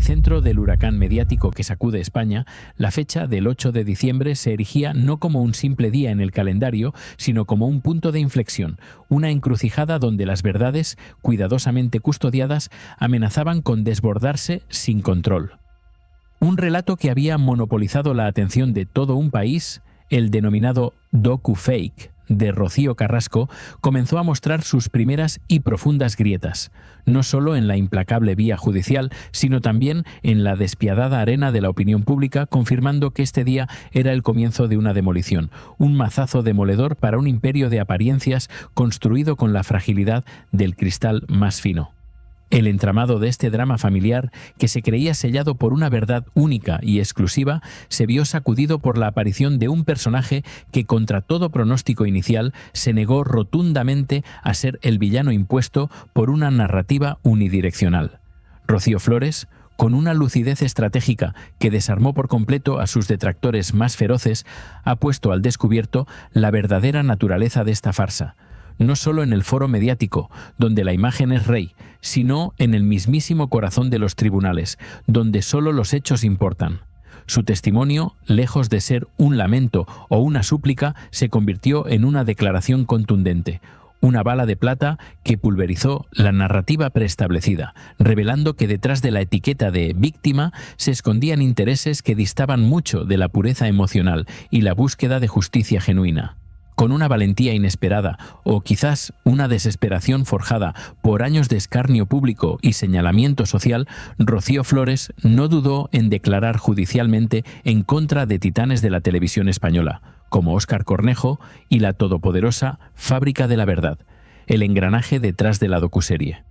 epicentro del huracán mediático que sacude España, la fecha del 8 de diciembre se erigía no como un simple día en el calendario, sino como un punto de inflexión, una encrucijada donde las verdades, cuidadosamente custodiadas, amenazaban con desbordarse sin control. Un relato que había monopolizado la atención de todo un país, el denominado docu-fake de Rocío Carrasco, comenzó a mostrar sus primeras y profundas grietas, no solo en la implacable vía judicial, sino también en la despiadada arena de la opinión pública, confirmando que este día era el comienzo de una demolición, un mazazo demoledor para un imperio de apariencias construido con la fragilidad del cristal más fino. El entramado de este drama familiar, que se creía sellado por una verdad única y exclusiva, se vio sacudido por la aparición de un personaje que, contra todo pronóstico inicial, se negó rotundamente a ser el villano impuesto por una narrativa unidireccional. Rocío Flores, con una lucidez estratégica que desarmó por completo a sus detractores más feroces, ha puesto al descubierto la verdadera naturaleza de esta farsa. No solo en el foro mediático, donde la imagen es rey, sino en el mismísimo corazón de los tribunales, donde solo los hechos importan. Su testimonio, lejos de ser un lamento o una súplica, se convirtió en una declaración contundente, una bala de plata que pulverizó la narrativa preestablecida, revelando que detrás de la etiqueta de víctima se escondían intereses que distaban mucho de la pureza emocional y la búsqueda de justicia genuina. Con una valentía inesperada o quizás una desesperación forjada por años de escarnio público y señalamiento social, Rocío Flores no dudó en declarar judicialmente en contra de titanes de la televisión española, como Óscar Cornejo y la todopoderosa Fábrica de la Verdad, el engranaje detrás de la docuserie.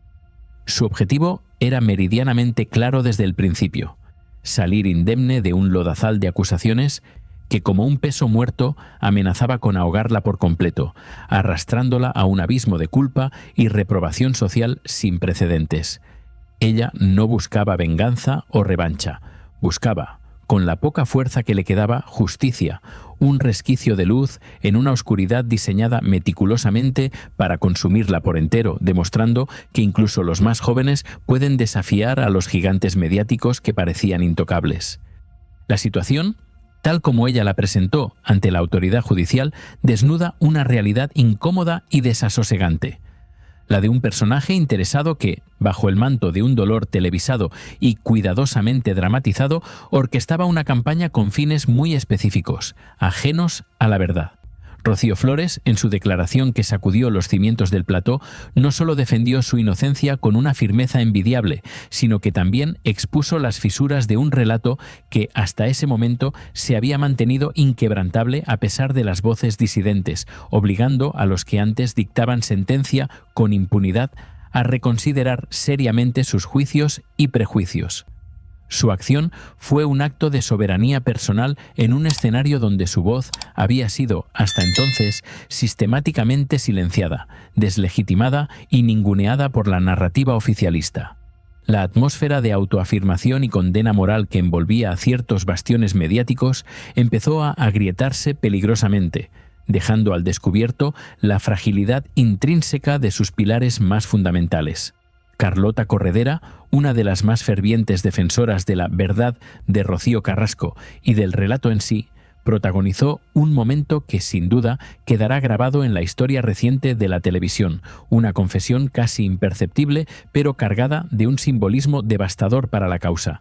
Su objetivo era meridianamente claro desde el principio: salir indemne de un lodazal de acusaciones que, como un peso muerto, amenazaba con ahogarla por completo, arrastrándola a un abismo de culpa y reprobación social sin precedentes. Ella no buscaba venganza o revancha, buscaba, con la poca fuerza que le quedaba, justicia, un resquicio de luz en una oscuridad diseñada meticulosamente para consumirla por entero, demostrando que incluso los más jóvenes pueden desafiar a los gigantes mediáticos que parecían intocables. La situación, tal como ella la presentó ante la autoridad judicial, desnuda una realidad incómoda y desasosegante. La de un personaje interesado que, bajo el manto de un dolor televisado y cuidadosamente dramatizado, orquestaba una campaña con fines muy específicos, ajenos a la verdad. Rocío Flores, en su declaración que sacudió los cimientos del plató, no solo defendió su inocencia con una firmeza envidiable, sino que también expuso las fisuras de un relato que hasta ese momento se había mantenido inquebrantable a pesar de las voces disidentes, obligando a los que antes dictaban sentencia con impunidad a reconsiderar seriamente sus juicios y prejuicios. Su acción fue un acto de soberanía personal en un escenario donde su voz había sido, hasta entonces, sistemáticamente silenciada, deslegitimada y ninguneada por la narrativa oficialista. La atmósfera de autoafirmación y condena moral que envolvía a ciertos bastiones mediáticos empezó a agrietarse peligrosamente, dejando al descubierto la fragilidad intrínseca de sus pilares más fundamentales. Carlota Corredera, una de las más fervientes defensoras de la verdad de Rocío Carrasco y del relato en sí, protagonizó un momento que sin duda quedará grabado en la historia reciente de la televisión, una confesión casi imperceptible pero cargada de un simbolismo devastador para la causa.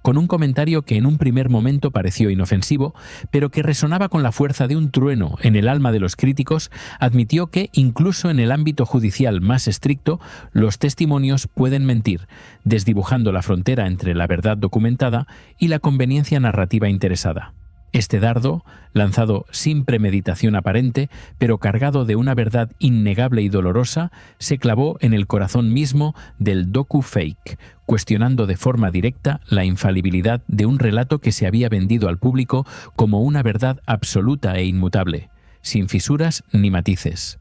Con un comentario que en un primer momento pareció inofensivo, pero que resonaba con la fuerza de un trueno en el alma de los críticos, admitió que, incluso en el ámbito judicial más estricto, los testimonios pueden mentir, desdibujando la frontera entre la verdad documentada y la conveniencia narrativa interesada. Este dardo, lanzado sin premeditación aparente, pero cargado de una verdad innegable y dolorosa, se clavó en el corazón mismo del docu-fake, cuestionando de forma directa la infalibilidad de un relato que se había vendido al público como una verdad absoluta e inmutable, sin fisuras ni matices.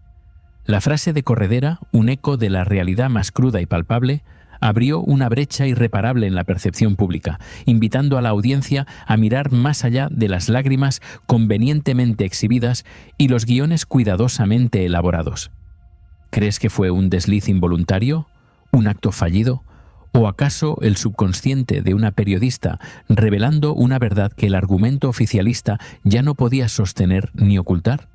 La frase de Corredera, un eco de la realidad más cruda y palpable, abrió una brecha irreparable en la percepción pública, invitando a la audiencia a mirar más allá de las lágrimas convenientemente exhibidas y los guiones cuidadosamente elaborados. ¿Crees que fue un desliz involuntario? ¿Un acto fallido? ¿O acaso el subconsciente de una periodista revelando una verdad que el argumento oficialista ya no podía sostener ni ocultar?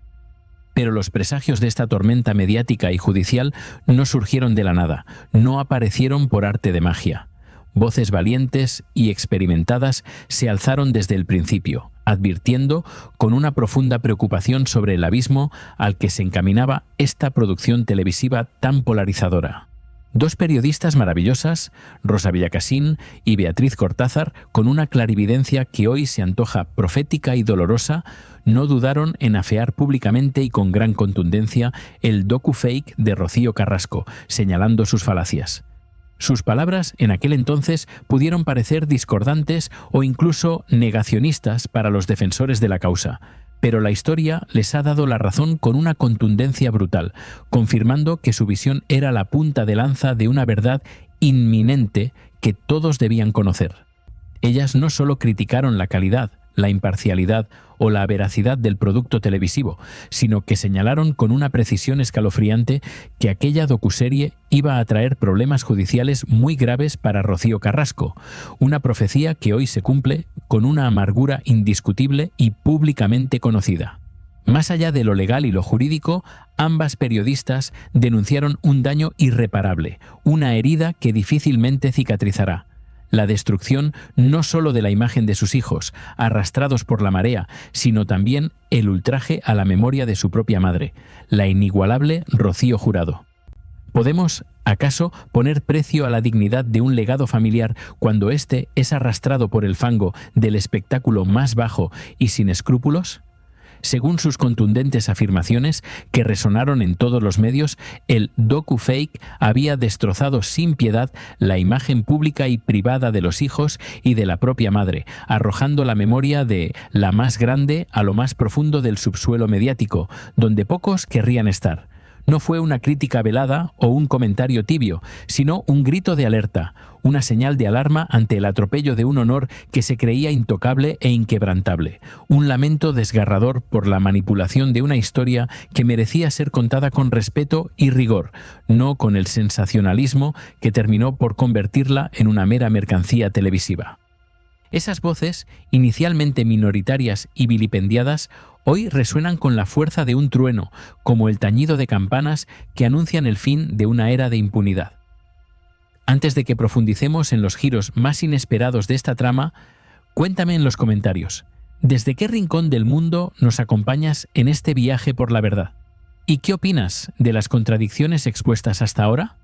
Pero los presagios de esta tormenta mediática y judicial no surgieron de la nada, no aparecieron por arte de magia. Voces valientes y experimentadas se alzaron desde el principio, advirtiendo con una profunda preocupación sobre el abismo al que se encaminaba esta producción televisiva tan polarizadora. Dos periodistas maravillosas, Rosa Villacasín y Beatriz Cortázar, con una clarividencia que hoy se antoja profética y dolorosa, no dudaron en afear públicamente y con gran contundencia el docu-fake de Rocío Carrasco, señalando sus falacias. Sus palabras en aquel entonces pudieron parecer discordantes o incluso negacionistas para los defensores de la causa, pero la historia les ha dado la razón con una contundencia brutal, confirmando que su visión era la punta de lanza de una verdad inminente que todos debían conocer. Ellas no solo criticaron la calidad, la imparcialidad o la veracidad del producto televisivo, sino que señalaron con una precisión escalofriante que aquella docuserie iba a traer problemas judiciales muy graves para Rocío Carrasco, una profecía que hoy se cumple con una amargura indiscutible y públicamente conocida. Más allá de lo legal y lo jurídico, ambas periodistas denunciaron un daño irreparable, una herida que difícilmente cicatrizará. La destrucción no solo de la imagen de sus hijos, arrastrados por la marea, sino también el ultraje a la memoria de su propia madre, la inigualable Rocío Jurado. ¿Podemos, acaso, poner precio a la dignidad de un legado familiar cuando éste es arrastrado por el fango del espectáculo más bajo y sin escrúpulos? Según sus contundentes afirmaciones, que resonaron en todos los medios, el docu-fake había destrozado sin piedad la imagen pública y privada de los hijos y de la propia madre, arrojando la memoria de la más grande a lo más profundo del subsuelo mediático, donde pocos querrían estar. No fue una crítica velada o un comentario tibio, sino un grito de alerta, una señal de alarma ante el atropello de un honor que se creía intocable e inquebrantable, un lamento desgarrador por la manipulación de una historia que merecía ser contada con respeto y rigor, no con el sensacionalismo que terminó por convertirla en una mera mercancía televisiva. Esas voces, inicialmente minoritarias y vilipendiadas, hoy resuenan con la fuerza de un trueno, como el tañido de campanas que anuncian el fin de una era de impunidad. Antes de que profundicemos en los giros más inesperados de esta trama, cuéntame en los comentarios, ¿desde qué rincón del mundo nos acompañas en este viaje por la verdad? ¿Y qué opinas de las contradicciones expuestas hasta ahora?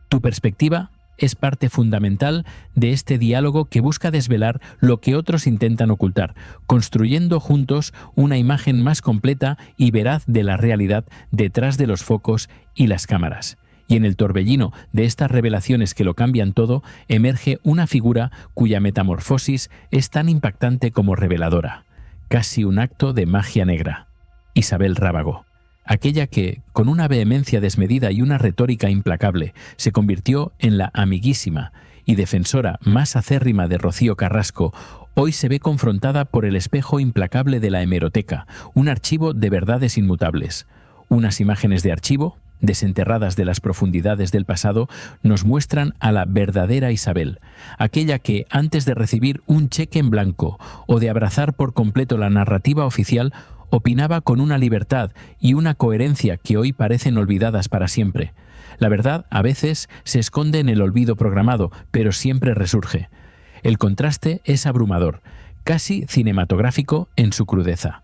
Tu perspectiva es parte fundamental de este diálogo que busca desvelar lo que otros intentan ocultar, construyendo juntos una imagen más completa y veraz de la realidad detrás de los focos y las cámaras. Y en el torbellino de estas revelaciones que lo cambian todo, emerge una figura cuya metamorfosis es tan impactante como reveladora, casi un acto de magia negra: Isabel Rábago. Aquella que, con una vehemencia desmedida y una retórica implacable, se convirtió en la amiguísima y defensora más acérrima de Rocío Carrasco, hoy se ve confrontada por el espejo implacable de la hemeroteca, un archivo de verdades inmutables. Unas imágenes de archivo, desenterradas de las profundidades del pasado, nos muestran a la verdadera Isabel, aquella que, antes de recibir un cheque en blanco o de abrazar por completo la narrativa oficial, opinaba con una libertad y una coherencia que hoy parecen olvidadas para siempre. La verdad a veces se esconde en el olvido programado, pero siempre resurge. El contraste es abrumador, casi cinematográfico en su crudeza.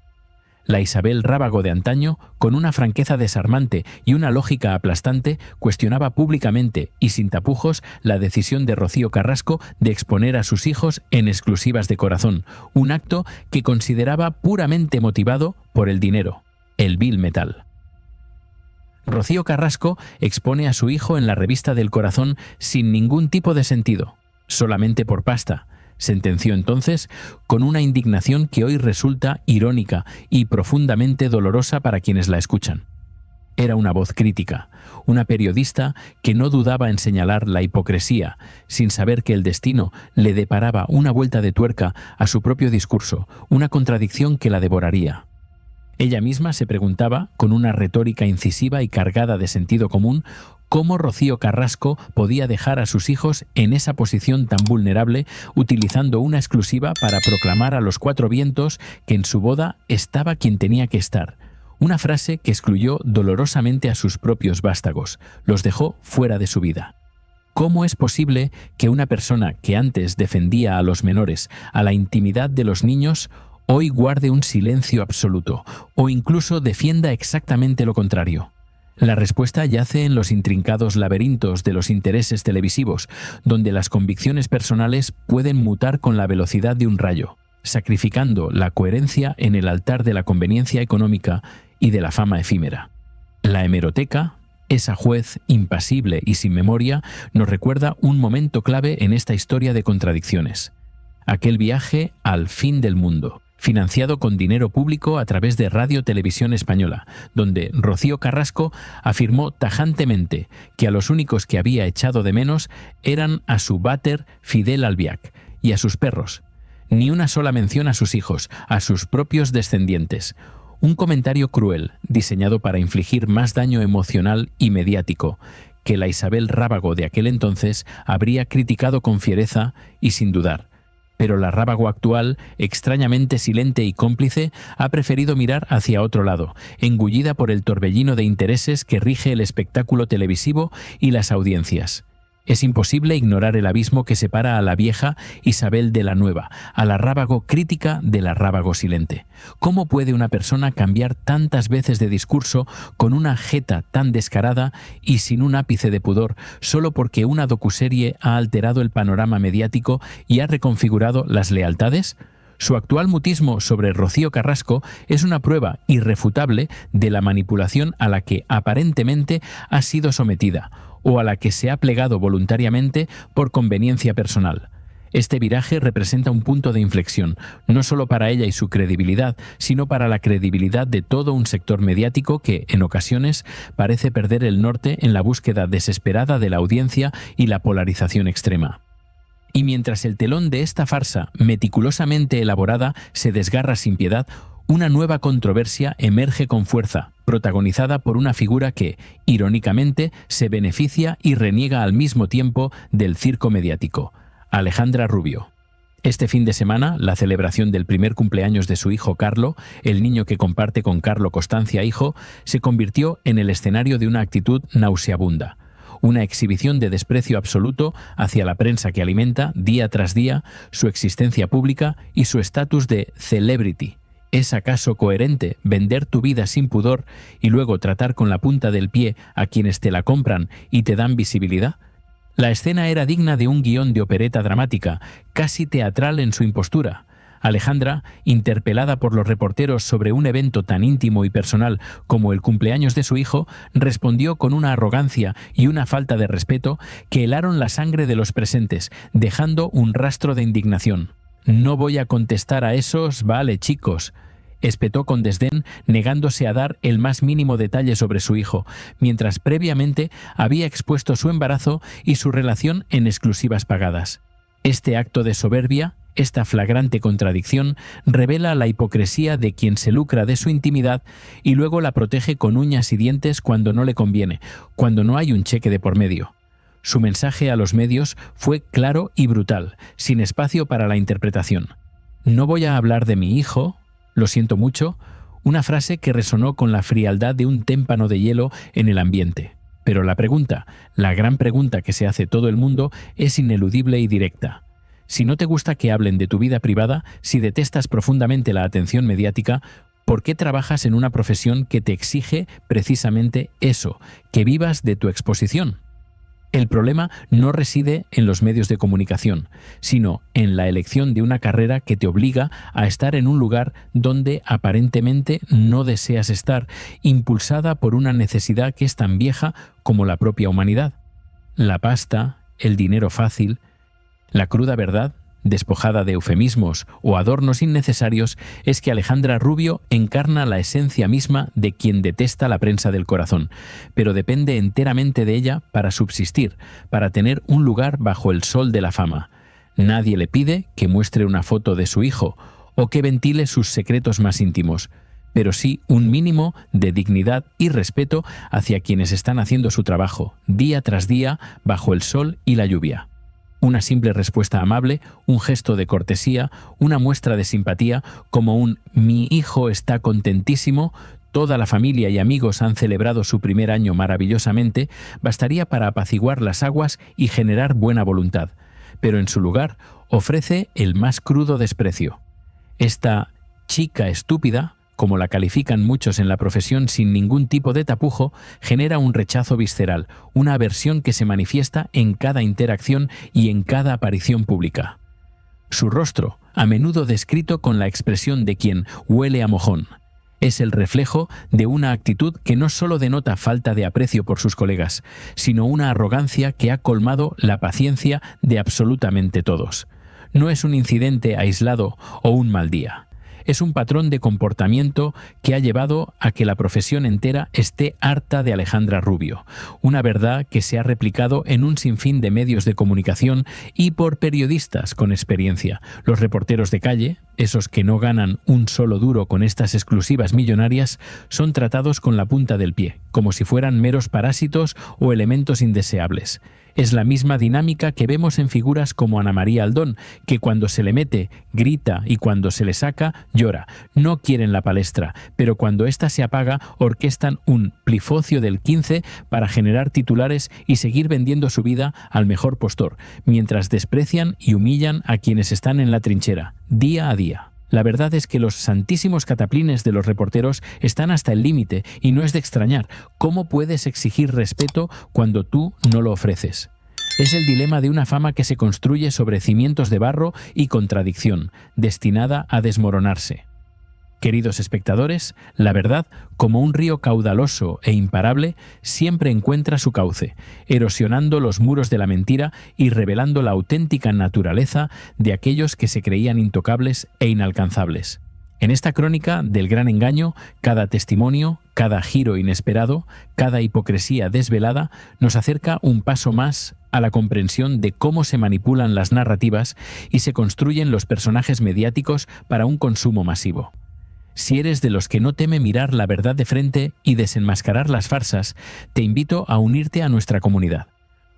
La Isabel Rábago de antaño, con una franqueza desarmante y una lógica aplastante, cuestionaba públicamente y sin tapujos la decisión de Rocío Carrasco de exponer a sus hijos en exclusivas de corazón, un acto que consideraba puramente motivado por el dinero, el vil metal. Rocío Carrasco expone a su hijo en la revista del Corazón sin ningún tipo de sentido, solamente por pasta, sentenció entonces, con una indignación que hoy resulta irónica y profundamente dolorosa para quienes la escuchan. Era una voz crítica, una periodista que no dudaba en señalar la hipocresía, sin saber que el destino le deparaba una vuelta de tuerca a su propio discurso, una contradicción que la devoraría. Ella misma se preguntaba, con una retórica incisiva y cargada de sentido común, ¿Cómo Rocío Carrasco podía dejar a sus hijos en esa posición tan vulnerable, utilizando una exclusiva para proclamar a los cuatro vientos que en su boda estaba quien tenía que estar? Una frase que excluyó dolorosamente a sus propios vástagos, los dejó fuera de su vida. ¿Cómo es posible que una persona que antes defendía a los menores, a la intimidad de los niños, hoy guarde un silencio absoluto, o incluso defienda exactamente lo contrario? La respuesta yace en los intrincados laberintos de los intereses televisivos, donde las convicciones personales pueden mutar con la velocidad de un rayo, sacrificando la coherencia en el altar de la conveniencia económica y de la fama efímera. La hemeroteca, esa juez impasible y sin memoria, nos recuerda un momento clave en esta historia de contradicciones. Aquel viaje al fin del mundo, financiado con dinero público a través de Radio Televisión Española, donde Rocío Carrasco afirmó tajantemente que a los únicos que había echado de menos eran a su váter Fidel Albiac y a sus perros. Ni una sola mención a sus hijos, a sus propios descendientes. Un comentario cruel, diseñado para infligir más daño emocional y mediático, que la Isabel Rábago de aquel entonces habría criticado con fiereza y sin dudar. Pero la Rábago actual, extrañamente silente y cómplice, ha preferido mirar hacia otro lado, engullida por el torbellino de intereses que rige el espectáculo televisivo y las audiencias. Es imposible ignorar el abismo que separa a la vieja Isabel de la nueva, a la Rábago crítica de la Rábago silente. ¿Cómo puede una persona cambiar tantas veces de discurso con una jeta tan descarada y sin un ápice de pudor, solo porque una docuserie ha alterado el panorama mediático y ha reconfigurado las lealtades? Su actual mutismo sobre Rocío Carrasco es una prueba irrefutable de la manipulación a la que aparentemente ha sido sometida, o a la que se ha plegado voluntariamente por conveniencia personal. Este viraje representa un punto de inflexión, no solo para ella y su credibilidad, sino para la credibilidad de todo un sector mediático que, en ocasiones, parece perder el norte en la búsqueda desesperada de la audiencia y la polarización extrema. Y mientras el telón de esta farsa meticulosamente elaborada se desgarra sin piedad, una nueva controversia emerge con fuerza, protagonizada por una figura que, irónicamente, se beneficia y reniega al mismo tiempo del circo mediático: Alejandra Rubio. Este fin de semana, la celebración del primer cumpleaños de su hijo Carlo, el niño que comparte con Carlo Constancia hijo, se convirtió en el escenario de una actitud nauseabunda. Una exhibición de desprecio absoluto hacia la prensa que alimenta, día tras día, su existencia pública y su estatus de celebrity. ¿Es acaso coherente vender tu vida sin pudor y luego tratar con la punta del pie a quienes te la compran y te dan visibilidad? La escena era digna de un guión de opereta dramática, casi teatral en su impostura. Alejandra, interpelada por los reporteros sobre un evento tan íntimo y personal como el cumpleaños de su hijo, respondió con una arrogancia y una falta de respeto que helaron la sangre de los presentes, dejando un rastro de indignación. «No voy a contestar a esos, vale, chicos», espetó con desdén, negándose a dar el más mínimo detalle sobre su hijo, mientras previamente había expuesto su embarazo y su relación en exclusivas pagadas. Este acto de soberbia, esta flagrante contradicción, revela la hipocresía de quien se lucra de su intimidad y luego la protege con uñas y dientes cuando no le conviene, cuando no hay un cheque de por medio. Su mensaje a los medios fue claro y brutal, sin espacio para la interpretación. «No voy a hablar de mi hijo, lo siento mucho», una frase que resonó con la frialdad de un témpano de hielo en el ambiente. Pero la pregunta, la gran pregunta que se hace todo el mundo, es ineludible y directa. Si no te gusta que hablen de tu vida privada, si detestas profundamente la atención mediática, ¿por qué trabajas en una profesión que te exige precisamente eso, que vivas de tu exposición? El problema no reside en los medios de comunicación, sino en la elección de una carrera que te obliga a estar en un lugar donde aparentemente no deseas estar, impulsada por una necesidad que es tan vieja como la propia humanidad. La pasta, el dinero fácil, la cruda verdad, despojada de eufemismos o adornos innecesarios, es que Alejandra Rubio encarna la esencia misma de quien detesta la prensa del corazón, pero depende enteramente de ella para subsistir, para tener un lugar bajo el sol de la fama. Nadie le pide que muestre una foto de su hijo o que ventile sus secretos más íntimos, pero sí un mínimo de dignidad y respeto hacia quienes están haciendo su trabajo, día tras día, bajo el sol y la lluvia. Una simple respuesta amable, un gesto de cortesía, una muestra de simpatía, como un «mi hijo está contentísimo», toda la familia y amigos han celebrado su primer año maravillosamente, bastaría para apaciguar las aguas y generar buena voluntad. Pero en su lugar ofrece el más crudo desprecio. Esta chica estúpida, como la califican muchos en la profesión sin ningún tipo de tapujo, genera un rechazo visceral, una aversión que se manifiesta en cada interacción y en cada aparición pública. Su rostro, a menudo descrito con la expresión de quien huele a mojón, es el reflejo de una actitud que no solo denota falta de aprecio por sus colegas, sino una arrogancia que ha colmado la paciencia de absolutamente todos. No es un incidente aislado o un mal día. Es un patrón de comportamiento que ha llevado a que la profesión entera esté harta de Alejandra Rubio, una verdad que se ha replicado en un sinfín de medios de comunicación y por periodistas con experiencia. Los reporteros de calle, esos que no ganan un solo duro con estas exclusivas millonarias, son tratados con la punta del pie, como si fueran meros parásitos o elementos indeseables. Es la misma dinámica que vemos en figuras como Ana María Aldón, que cuando se le mete, grita y cuando se le saca, llora. No quieren la palestra, pero cuando ésta se apaga, orquestan un plifocio del 15 para generar titulares y seguir vendiendo su vida al mejor postor, mientras desprecian y humillan a quienes están en la trinchera, día a día. La verdad es que los santísimos cataplines de los reporteros están hasta el límite y no es de extrañar. ¿Cómo puedes exigir respeto cuando tú no lo ofreces? Es el dilema de una fama que se construye sobre cimientos de barro y contradicción, destinada a desmoronarse. Queridos espectadores, la verdad, como un río caudaloso e imparable, siempre encuentra su cauce, erosionando los muros de la mentira y revelando la auténtica naturaleza de aquellos que se creían intocables e inalcanzables. En esta crónica del gran engaño, cada testimonio, cada giro inesperado, cada hipocresía desvelada, nos acerca un paso más a la comprensión de cómo se manipulan las narrativas y se construyen los personajes mediáticos para un consumo masivo. Si eres de los que no teme mirar la verdad de frente y desenmascarar las farsas, te invito a unirte a nuestra comunidad.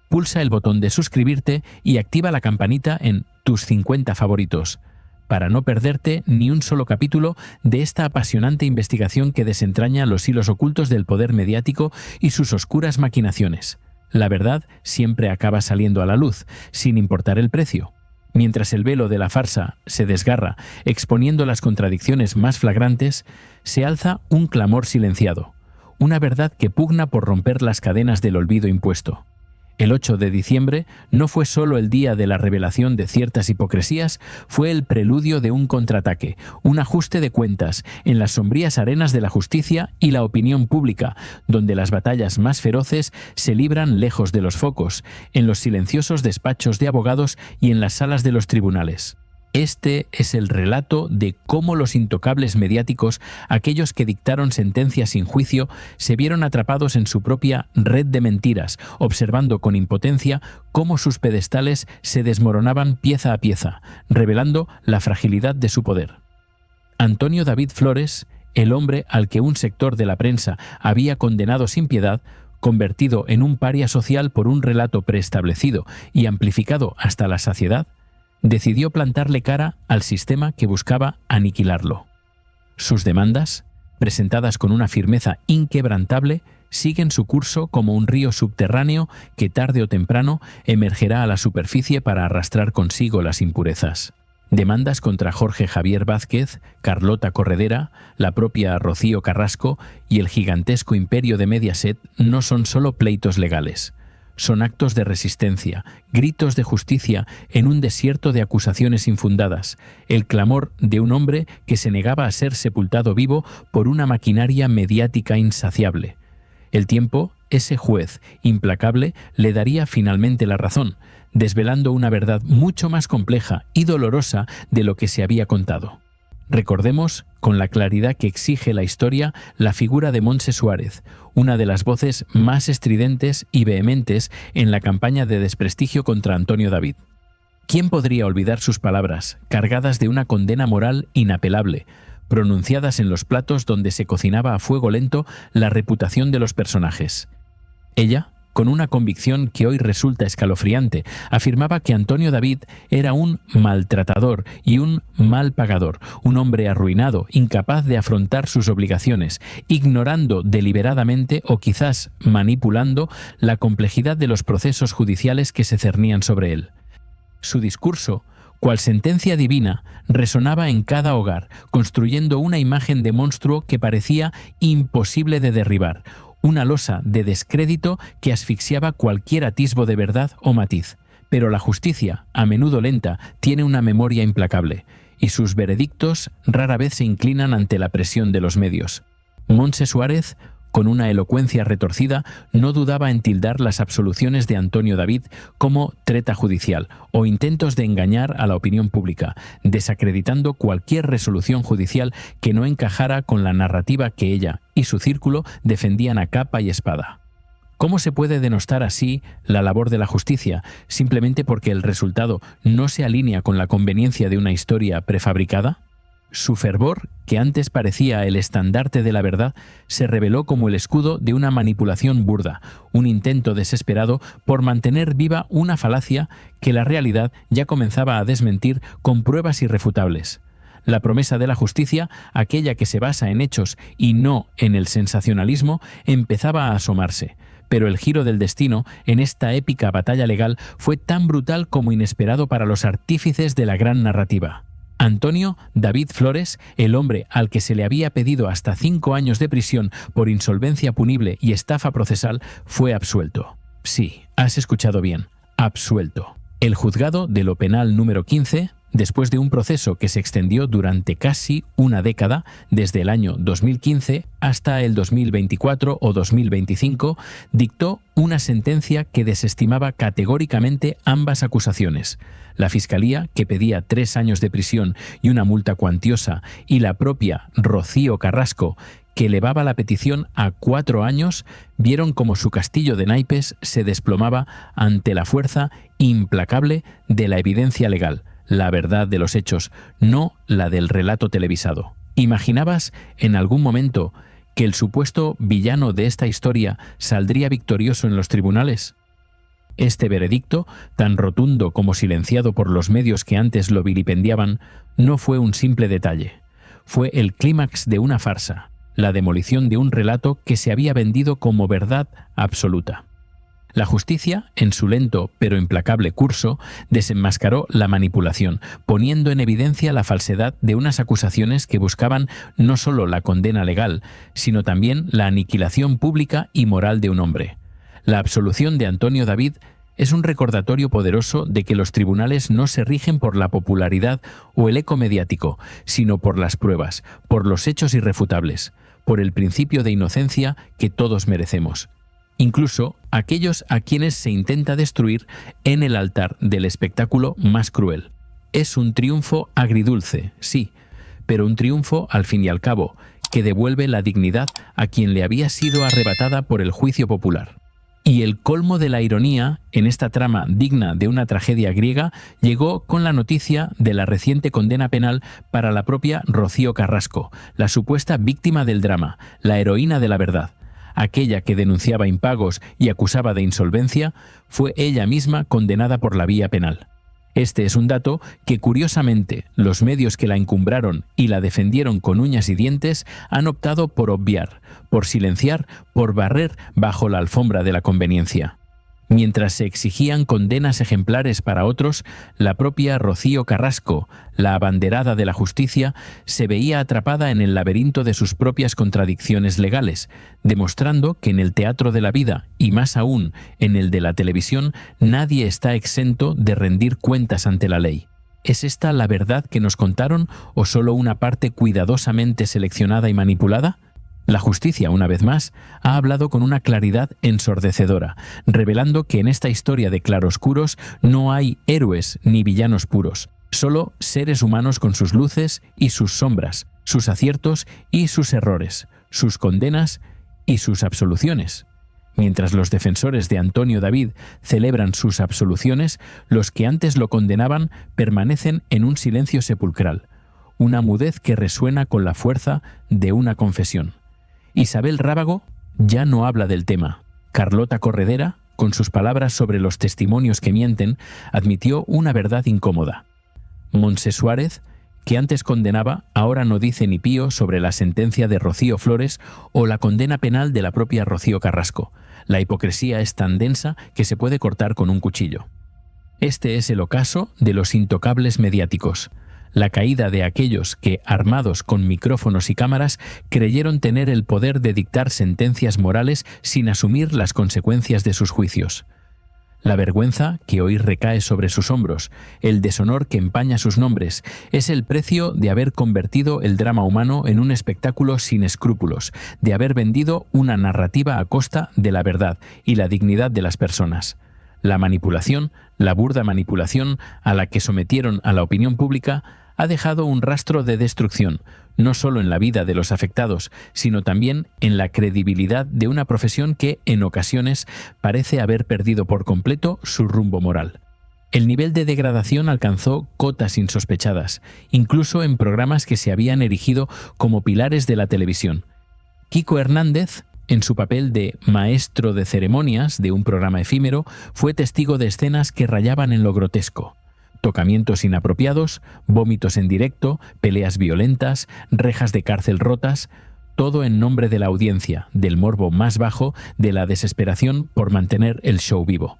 Pulsa el botón de suscribirte y activa la campanita en tus 50 favoritos, para no perderte ni un solo capítulo de esta apasionante investigación que desentraña los hilos ocultos del poder mediático y sus oscuras maquinaciones. La verdad siempre acaba saliendo a la luz, sin importar el precio. Mientras el velo de la farsa se desgarra, exponiendo las contradicciones más flagrantes, se alza un clamor silenciado, una verdad que pugna por romper las cadenas del olvido impuesto. El 8 de diciembre no fue solo el día de la revelación de ciertas hipocresías, fue el preludio de un contraataque, un ajuste de cuentas en las sombrías arenas de la justicia y la opinión pública, donde las batallas más feroces se libran lejos de los focos, en los silenciosos despachos de abogados y en las salas de los tribunales. Este es el relato de cómo los intocables mediáticos, aquellos que dictaron sentencias sin juicio, se vieron atrapados en su propia red de mentiras, observando con impotencia cómo sus pedestales se desmoronaban pieza a pieza, revelando la fragilidad de su poder. Antonio David Flores, el hombre al que un sector de la prensa había condenado sin piedad, convertido en un paria social por un relato preestablecido y amplificado hasta la saciedad, decidió plantarle cara al sistema que buscaba aniquilarlo. Sus demandas, presentadas con una firmeza inquebrantable, siguen su curso como un río subterráneo que tarde o temprano emergerá a la superficie para arrastrar consigo las impurezas. Demandas contra Jorge Javier Vázquez, Carlota Corredera, la propia Rocío Carrasco y el gigantesco imperio de Mediaset no son solo pleitos legales. Son actos de resistencia, gritos de justicia en un desierto de acusaciones infundadas, el clamor de un hombre que se negaba a ser sepultado vivo por una maquinaria mediática insaciable. El tiempo, ese juez implacable, le daría finalmente la razón, desvelando una verdad mucho más compleja y dolorosa de lo que se había contado. Recordemos, con la claridad que exige la historia, la figura de Montse Suárez, una de las voces más estridentes y vehementes en la campaña de desprestigio contra Antonio David. ¿Quién podría olvidar sus palabras, cargadas de una condena moral inapelable, pronunciadas en los platos donde se cocinaba a fuego lento la reputación de los personajes. Ella, con una convicción que hoy resulta escalofriante, afirmaba que Antonio David era un maltratador y un mal pagador, un hombre arruinado, incapaz de afrontar sus obligaciones, ignorando deliberadamente o quizás manipulando la complejidad de los procesos judiciales que se cernían sobre él. Su discurso, cual sentencia divina, resonaba en cada hogar, construyendo una imagen de monstruo que parecía imposible de derribar, una losa de descrédito que asfixiaba cualquier atisbo de verdad o matiz. Pero la justicia, a menudo lenta, tiene una memoria implacable, y sus veredictos rara vez se inclinan ante la presión de los medios. Montse Suárez, con una elocuencia retorcida, no dudaba en tildar las absoluciones de Antonio David como treta judicial o intentos de engañar a la opinión pública, desacreditando cualquier resolución judicial que no encajara con la narrativa que ella y su círculo defendían a capa y espada. ¿Cómo se puede denostar así la labor de la justicia, simplemente porque el resultado no se alinea con la conveniencia de una historia prefabricada? Su fervor, que antes parecía el estandarte de la verdad, se reveló como el escudo de una manipulación burda, un intento desesperado por mantener viva una falacia que la realidad ya comenzaba a desmentir con pruebas irrefutables. La promesa de la justicia, aquella que se basa en hechos y no en el sensacionalismo, empezaba a asomarse. Pero el giro del destino en esta épica batalla legal fue tan brutal como inesperado para los artífices de la gran narrativa. Antonio David Flores, el hombre al que se le había pedido hasta 5 años de prisión por insolvencia punible y estafa procesal, fue absuelto. Sí, has escuchado bien, absuelto. El juzgado de lo penal número 15, después de un proceso que se extendió durante casi una década, desde el año 2015 hasta el 2024 o 2025, dictó una sentencia que desestimaba categóricamente ambas acusaciones. La Fiscalía, que pedía 3 años de prisión y una multa cuantiosa, y la propia Rocío Carrasco, que elevaba la petición a 4 años, vieron como su castillo de naipes se desplomaba ante la fuerza implacable de la evidencia legal, la verdad de los hechos, no la del relato televisado. ¿Imaginabas en algún momento que el supuesto villano de esta historia saldría victorioso en los tribunales? Este veredicto, tan rotundo como silenciado por los medios que antes lo vilipendiaban, no fue un simple detalle. Fue el clímax de una farsa, la demolición de un relato que se había vendido como verdad absoluta. La justicia, en su lento pero implacable curso, desenmascaró la manipulación, poniendo en evidencia la falsedad de unas acusaciones que buscaban no solo la condena legal, sino también la aniquilación pública y moral de un hombre. La absolución de Antonio David es un recordatorio poderoso de que los tribunales no se rigen por la popularidad o el eco mediático, sino por las pruebas, por los hechos irrefutables, por el principio de inocencia que todos merecemos. Incluso aquellos a quienes se intenta destruir en el altar del espectáculo más cruel. Es un triunfo agridulce, sí, pero un triunfo, al fin y al cabo, que devuelve la dignidad a quien le había sido arrebatada por el juicio popular. Y el colmo de la ironía en esta trama digna de una tragedia griega llegó con la noticia de la reciente condena penal para la propia Rocío Carrasco, la supuesta víctima del drama, la heroína de la verdad. Aquella que denunciaba impagos y acusaba de insolvencia, fue ella misma condenada por la vía penal. Este es un dato que, curiosamente, los medios que la encumbraron y la defendieron con uñas y dientes han optado por obviar, por silenciar, por barrer bajo la alfombra de la conveniencia. Mientras se exigían condenas ejemplares para otros, la propia Rocío Carrasco, la abanderada de la justicia, se veía atrapada en el laberinto de sus propias contradicciones legales, demostrando que en el teatro de la vida, y más aún en el de la televisión, nadie está exento de rendir cuentas ante la ley. ¿Es esta la verdad que nos contaron o solo una parte cuidadosamente seleccionada y manipulada? La justicia, una vez más, ha hablado con una claridad ensordecedora, revelando que en esta historia de claroscuros no hay héroes ni villanos puros, solo seres humanos con sus luces y sus sombras, sus aciertos y sus errores, sus condenas y sus absoluciones. Mientras los defensores de Antonio David celebran sus absoluciones, los que antes lo condenaban permanecen en un silencio sepulcral. una mudez que resuena con la fuerza de una confesión. Isabel Rábago ya no habla del tema. Carlota Corredera, con sus palabras sobre los testimonios que mienten, admitió una verdad incómoda. Montse Suárez, que antes condenaba, ahora no dice ni pío sobre la sentencia de Rocío Flores o la condena penal de la propia Rocío Carrasco. La hipocresía es tan densa que se puede cortar con un cuchillo. Este es el ocaso de los intocables mediáticos. La caída de aquellos que, armados con micrófonos y cámaras, creyeron tener el poder de dictar sentencias morales sin asumir las consecuencias de sus juicios. La vergüenza que hoy recae sobre sus hombros, el deshonor que empaña sus nombres, es el precio de haber convertido el drama humano en un espectáculo sin escrúpulos, de haber vendido una narrativa a costa de la verdad y la dignidad de las personas. La manipulación, la burda manipulación a la que sometieron a la opinión pública, ha dejado un rastro de destrucción, no solo en la vida de los afectados, sino también en la credibilidad de una profesión que, en ocasiones, parece haber perdido por completo su rumbo moral. El nivel de degradación alcanzó cotas insospechadas, incluso en programas que se habían erigido como pilares de la televisión. Kiko Hernández, en su papel de maestro de ceremonias de un programa efímero, fue testigo de escenas que rayaban en lo grotesco. Tocamientos inapropiados, vómitos en directo, peleas violentas, rejas de cárcel rotas, todo en nombre de la audiencia, del morbo más bajo, de la desesperación por mantener el show vivo.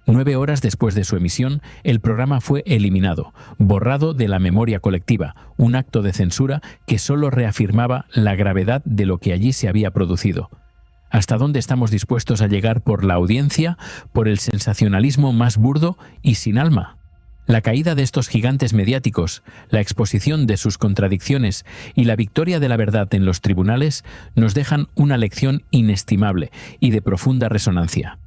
9 horas después de su emisión, el programa fue eliminado, borrado de la memoria colectiva, un acto de censura que solo reafirmaba la gravedad de lo que allí se había producido. ¿Hasta dónde estamos dispuestos a llegar por la audiencia, por el sensacionalismo más burdo y sin alma? La caída de estos gigantes mediáticos, la exposición de sus contradicciones y la victoria de la verdad en los tribunales nos dejan una lección inestimable y de profunda resonancia.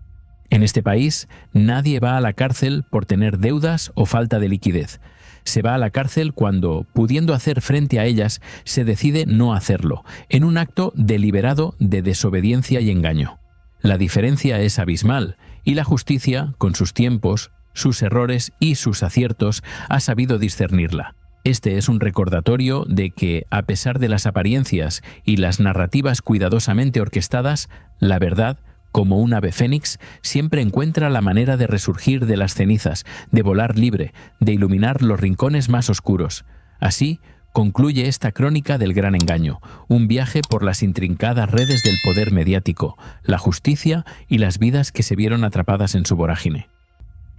En este país, nadie va a la cárcel por tener deudas o falta de liquidez. Se va a la cárcel cuando, pudiendo hacer frente a ellas, se decide no hacerlo, en un acto deliberado de desobediencia y engaño. La diferencia es abismal, y la justicia, con sus tiempos, sus errores y sus aciertos, ha sabido discernirla. Este es un recordatorio de que, a pesar de las apariencias y las narrativas cuidadosamente orquestadas, la verdad, como un ave fénix, siempre encuentra la manera de resurgir de las cenizas, de volar libre, de iluminar los rincones más oscuros. Así, concluye esta crónica del gran engaño, un viaje por las intrincadas redes del poder mediático, la justicia y las vidas que se vieron atrapadas en su vorágine.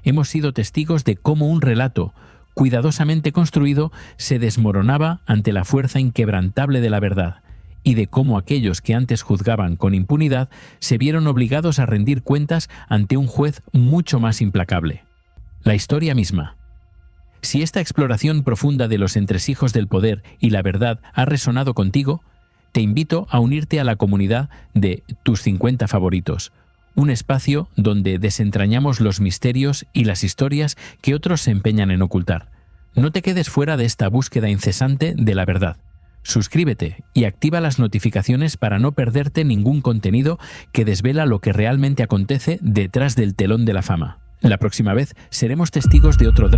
Hemos sido testigos de cómo un relato, cuidadosamente construido, se desmoronaba ante la fuerza inquebrantable de la verdad, y de cómo aquellos que antes juzgaban con impunidad se vieron obligados a rendir cuentas ante un juez mucho más implacable. La historia misma. Si esta exploración profunda de los entresijos del poder y la verdad ha resonado contigo, te invito a unirte a la comunidad de Tus 50 favoritos, un espacio donde desentrañamos los misterios y las historias que otros se empeñan en ocultar. No te quedes fuera de esta búsqueda incesante de la verdad. Suscríbete y activa las notificaciones para no perderte ningún contenido que desvela lo que realmente acontece detrás del telón de la fama. La próxima vez seremos testigos de otro drama.